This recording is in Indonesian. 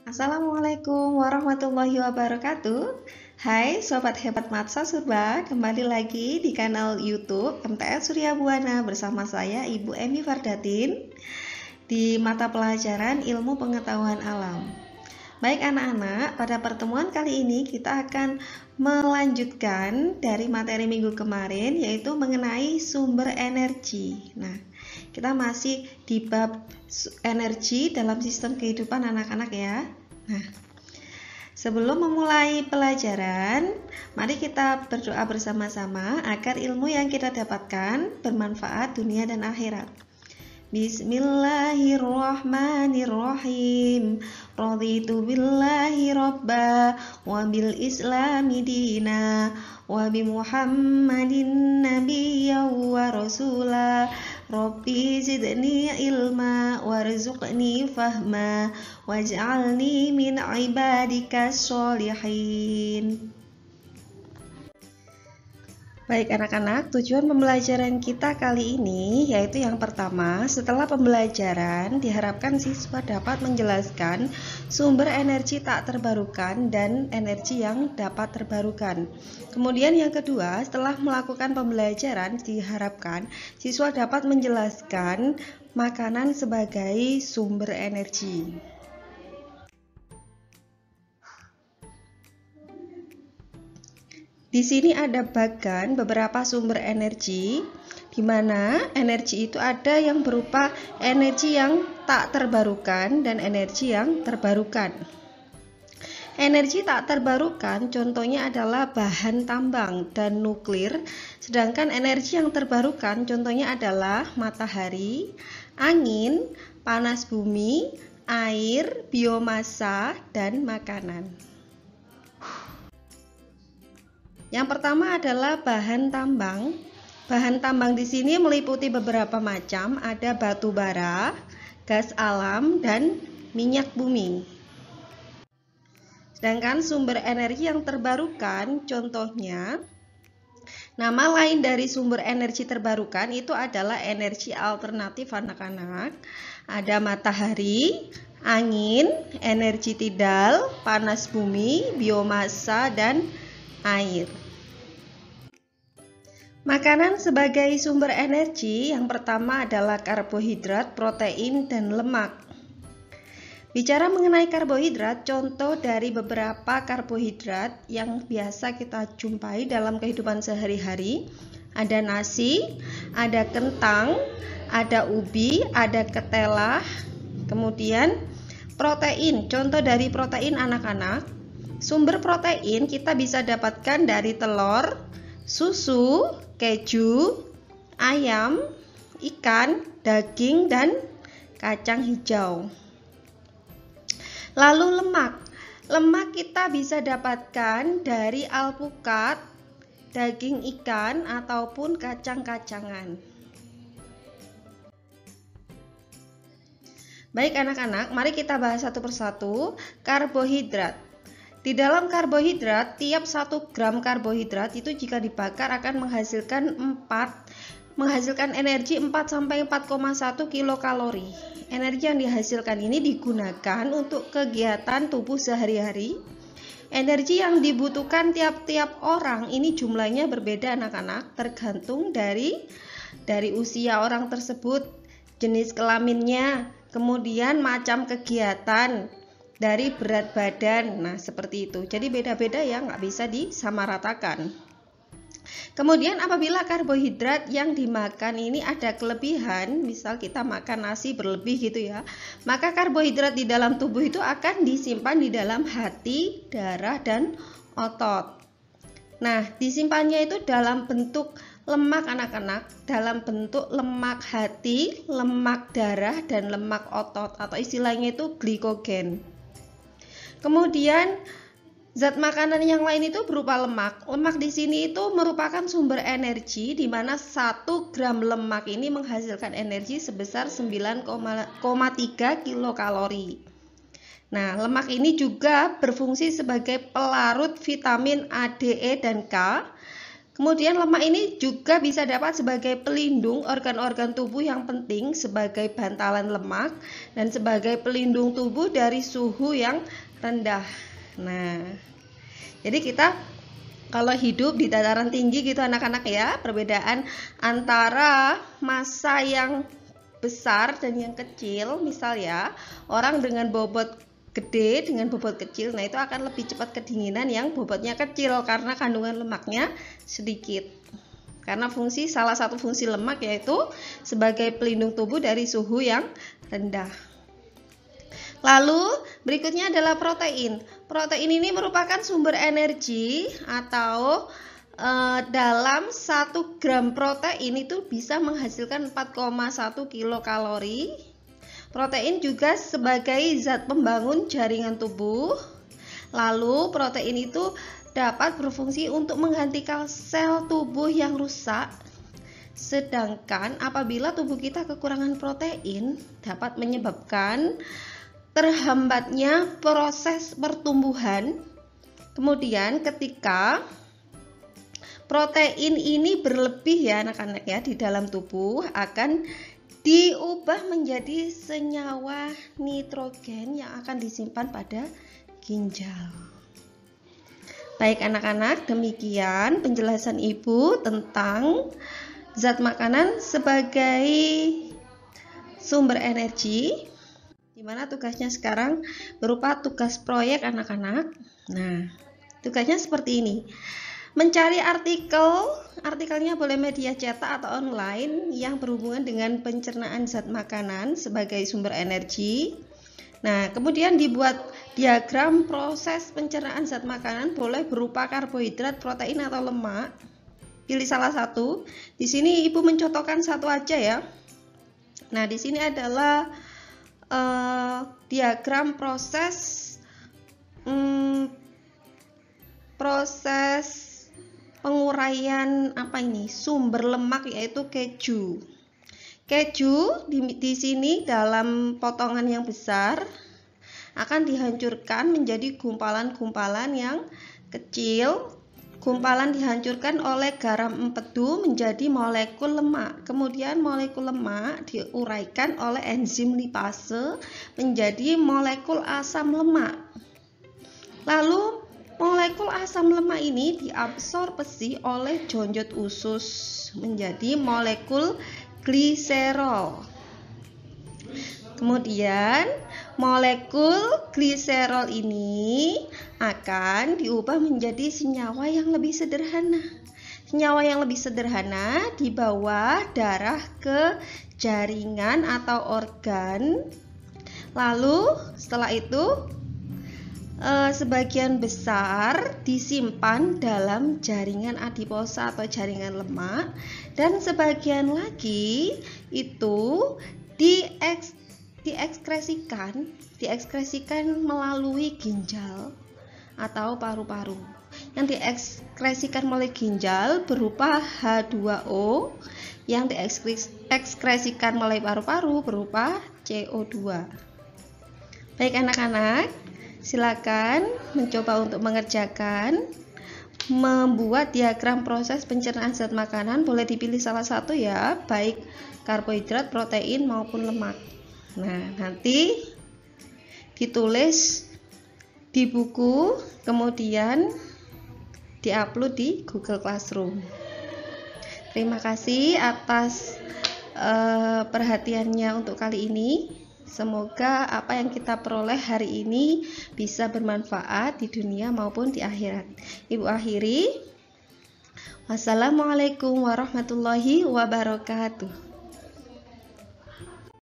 Assalamualaikum warahmatullahi wabarakatuh. Hai Sobat Hebat Matsa Surba, kembali lagi di kanal YouTube MTS Surya Buana bersama saya Ibu Emi Fardatin di mata pelajaran Ilmu Pengetahuan Alam. Baik anak-anak, pada pertemuan kali ini kita akan melanjutkan dari materi minggu kemarin, yaitu mengenai sumber energi. Nah, kita masih di bab energi dalam sistem kehidupan anak-anak ya. Nah, sebelum memulai pelajaran, mari kita berdoa bersama-sama agar ilmu yang kita dapatkan bermanfaat dunia dan akhirat. Bismillahirrahmanirrahim. Raditu billahi robba wa bil islami dina wa bi muhammadin nabiyya wa rasula. Rabbi zidni ilma warzuqni fahma waj'alni min ibadikas sholihin. Baik anak-anak, tujuan pembelajaran kita kali ini yaitu yang pertama, setelah pembelajaran diharapkan siswa dapat menjelaskan sumber energi tak terbarukan dan energi yang dapat terbarukan. Kemudian yang kedua, setelah melakukan pembelajaran diharapkan siswa dapat menjelaskan makanan sebagai sumber energi. Di sini ada bagan beberapa sumber energi, di mana energi itu ada yang berupa energi yang tak terbarukan dan energi yang terbarukan. Energi tak terbarukan contohnya adalah bahan tambang dan nuklir, sedangkan energi yang terbarukan contohnya adalah matahari, angin, panas bumi, air, biomasa, dan makanan. Yang pertama adalah bahan tambang. Bahan tambang di sini meliputi beberapa macam, ada batu bara, gas alam, dan minyak bumi. Sedangkan sumber energi yang terbarukan, contohnya, nama lain dari sumber energi terbarukan itu adalah energi alternatif anak-anak. Ada matahari, angin, energi tidal, panas bumi, biomasa, dan air. Makanan sebagai sumber energi yang pertama adalah karbohidrat, protein, dan lemak. Bicara mengenai karbohidrat, contoh dari beberapa karbohidrat yang biasa kita jumpai dalam kehidupan sehari-hari, ada nasi, ada kentang, ada ubi, ada ketela. Kemudian protein, contoh dari protein anak-anak. Sumber protein kita bisa dapatkan dari telur, susu, keju, ayam, ikan, daging, dan kacang hijau. Lalu lemak. Lemak kita bisa dapatkan dari alpukat, daging ikan, ataupun kacang-kacangan. Baik anak-anak, mari kita bahas satu persatu karbohidrat. Di dalam karbohidrat, tiap 1 gram karbohidrat itu jika dibakar akan menghasilkan energi 4-4,1 kilokalori. Energi yang dihasilkan ini digunakan untuk kegiatan tubuh sehari-hari. Energi yang dibutuhkan tiap-tiap orang ini jumlahnya berbeda anak-anak, tergantung dari usia orang tersebut, jenis kelaminnya, kemudian macam kegiatan, dari berat badan. Nah seperti itu, jadi beda-beda ya, nggak bisa disamaratakan. Kemudian apabila karbohidrat yang dimakan ini ada kelebihan, misal kita makan nasi berlebih gitu ya, maka karbohidrat di dalam tubuh itu akan disimpan di dalam hati, darah, dan otot. Nah disimpannya itu dalam bentuk lemak anak-anak, dalam bentuk lemak hati, lemak darah, dan lemak otot, atau istilahnya itu glikogen. Kemudian zat makanan yang lain itu berupa lemak. Lemak di sini itu merupakan sumber energi, di mana 1 gram lemak ini menghasilkan energi sebesar 9,3 kilokalori. Nah, lemak ini juga berfungsi sebagai pelarut vitamin A, D, E, dan K. Kemudian lemak ini juga bisa dapat sebagai pelindung organ-organ tubuh yang penting sebagai bantalan lemak dan sebagai pelindung tubuh dari suhu yang rendah. Nah, jadi kita kalau hidup di dataran tinggi gitu anak-anak ya, perbedaan antara massa yang besar dan yang kecil, misal ya, orang dengan bobot gede dengan bobot kecil, nah itu akan lebih cepat kedinginan yang bobotnya kecil karena kandungan lemaknya sedikit. Karena salah satu fungsi lemak yaitu sebagai pelindung tubuh dari suhu yang rendah. Lalu berikutnya adalah protein. Protein ini merupakan sumber energi atau dalam 1 gram protein itu bisa menghasilkan 4,1 kilokalori. Protein juga sebagai zat pembangun jaringan tubuh. Lalu protein itu dapat berfungsi untuk menggantikan sel tubuh yang rusak. Sedangkan apabila tubuh kita kekurangan protein dapat menyebabkan terhambatnya proses pertumbuhan. Kemudian ketika protein ini berlebih ya anak-anak ya di dalam tubuh akan diubah menjadi senyawa nitrogen yang akan disimpan pada ginjal. Baik anak-anak, demikian penjelasan Ibu tentang zat makanan sebagai sumber energi, di mana tugasnya sekarang berupa tugas proyek anak-anak. Nah, tugasnya seperti ini. Mencari artikelnya boleh media cetak atau online yang berhubungan dengan pencernaan zat makanan sebagai sumber energi. Nah, kemudian dibuat diagram proses pencernaan zat makanan, boleh berupa karbohidrat, protein atau lemak. Pilih salah satu. Di sini Ibu mencontohkan satu aja ya. Nah, di sini adalah diagram proses penguraian sumber lemak yaitu keju. Keju di sini dalam potongan yang besar akan dihancurkan menjadi gumpalan-gumpalan yang kecil. Gumpalan dihancurkan oleh garam empedu menjadi molekul lemak. Kemudian molekul lemak diuraikan oleh enzim lipase menjadi molekul asam lemak. Lalu molekul asam lemak ini diabsorpsi oleh jonjot usus menjadi molekul gliserol. Kemudian molekul gliserol ini akan diubah menjadi senyawa yang lebih sederhana. Senyawa yang lebih sederhana dibawa darah ke jaringan atau organ. Lalu setelah itu sebagian besar disimpan dalam jaringan adiposa atau jaringan lemak, dan sebagian lagi itu diekskresikan melalui ginjal atau paru-paru. Yang diekskresikan melalui ginjal berupa H2O, yang diekskresikan melalui paru-paru berupa CO2. Baik anak-anak, silakan mencoba untuk mengerjakan membuat diagram proses pencernaan zat makanan. Boleh dipilih salah satu ya, baik karbohidrat, protein maupun lemak. Nah, nanti ditulis di buku, kemudian diupload di Google Classroom. Terima kasih atas perhatiannya untuk kali ini. Semoga apa yang kita peroleh hari ini bisa bermanfaat di dunia maupun di akhirat. Ibu akhiri. Wassalamualaikum warahmatullahi wabarakatuh.